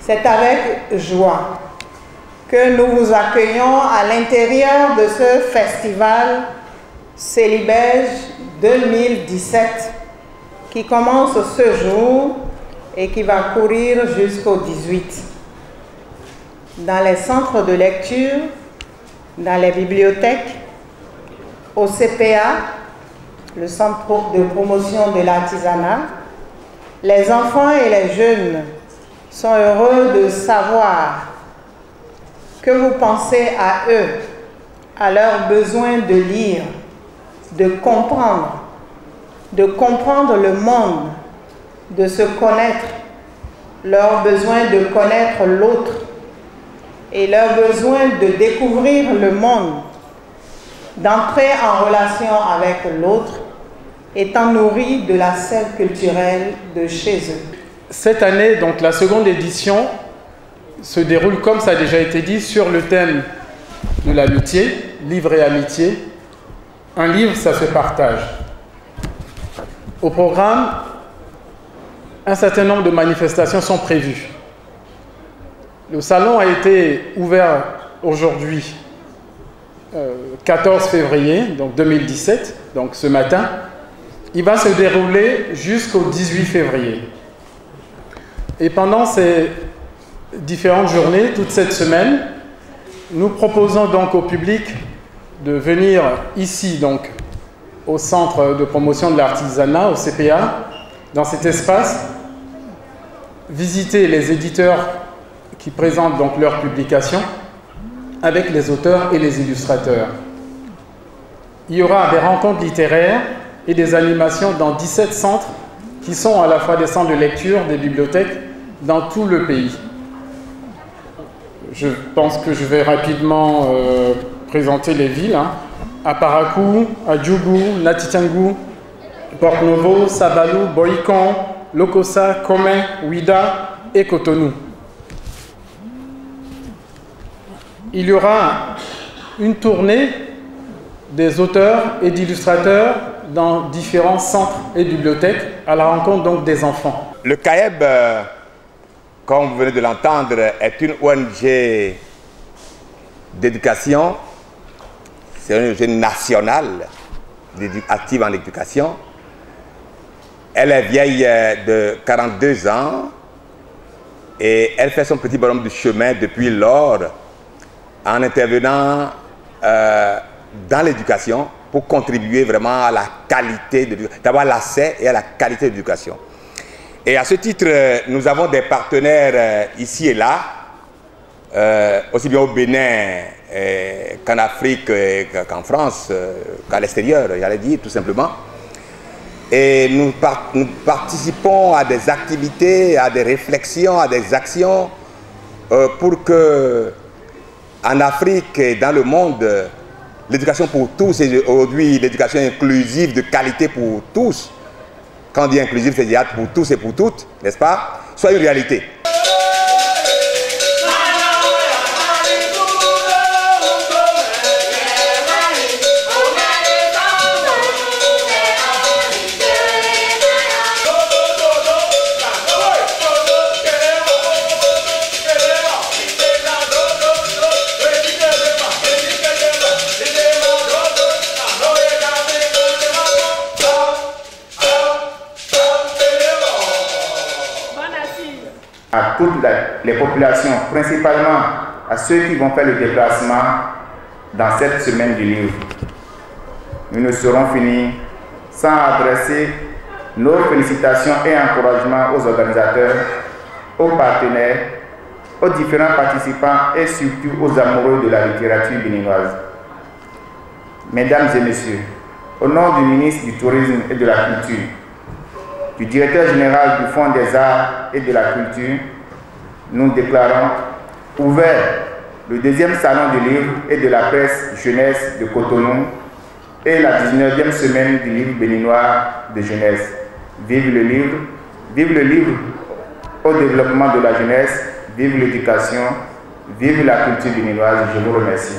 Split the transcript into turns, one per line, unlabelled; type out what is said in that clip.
C'est avec joie que nous vous accueillons à l'intérieur de ce festival Célibège 2017 qui commence ce jour et qui va courir jusqu'au 18. Dans les centres de lecture, dans les bibliothèques, au CPA, le centre de promotion de l'artisanat, les enfants et les jeunes sont heureux de savoir que vous pensez à eux, à leur besoin de lire, de comprendre le monde, de se connaître, leur besoin de connaître l'autre et leur besoin de découvrir le monde, d'entrer en relation avec l'autre, étant nourris de la sève culturelle de chez eux.
Cette année, donc la seconde édition, se déroule, comme ça a déjà été dit, sur le thème de l'amitié, livre et amitié. Un livre, ça se partage. Au programme, un certain nombre de manifestations sont prévues. Le salon a été ouvert aujourd'hui, 14 février donc 2017, donc ce matin. Il va se dérouler jusqu'au 18 février. Et pendant ces différentes journées, toute cette semaine, nous proposons donc au public de venir ici, donc, au Centre de promotion de l'artisanat, au CPA, dans cet espace, visiter les éditeurs qui présentent donc leurs publications avec les auteurs et les illustrateurs. Il y aura des rencontres littéraires et des animations dans 17 centres qui sont à la fois des centres de lecture, des bibliothèques dans tout le pays. Je pense que je vais rapidement présenter les villes. À Parakou, à Djougou, Latitiangou, Port-Novo, Sabalou, Boïcon, Lokossa, Komé, Ouida et Cotonou. Il y aura une tournée des auteurs et d'illustrateurs dans différents centres et bibliothèques à la rencontre donc des enfants.
Le CAEB, comme vous venez de l'entendre, est une ONG d'éducation. C'est une ONG nationale active en éducation. Elle est vieille de 42 ans et elle fait son petit bonhomme de chemin depuis lors en intervenant dans l'éducation pour contribuer vraiment à la qualité de l'éducation, d'avoir l'accès et à la qualité de l'éducation. Et à ce titre, nous avons des partenaires ici et là, aussi bien au Bénin qu'en Afrique, qu'en France, qu'à l'extérieur, j'allais dire tout simplement. Et nous participons à des activités, à des réflexions, à des actions pour que en Afrique et dans le monde, l'éducation pour tous, et aujourd'hui l'éducation inclusive de qualité pour tous, quand on dit inclusive, c'est-à-dire pour tous et pour toutes, n'est-ce pas, soit une réalité.
À toutes les populations, principalement à ceux qui vont faire le déplacement dans cette semaine du livre. Nous ne serons finis sans adresser nos félicitations et encouragements aux organisateurs, aux partenaires, aux différents participants et surtout aux amoureux de la littérature béninoise. Mesdames et messieurs, au nom du ministre du Tourisme et de la Culture, du directeur général du Fonds des Arts et de la Culture, nous déclarons ouvert le deuxième salon du livre et de la presse jeunesse de Cotonou et la 19e semaine du livre béninois de jeunesse. Vive le livre au développement de la jeunesse, vive l'éducation, vive la culture béninoise. Je vous remercie.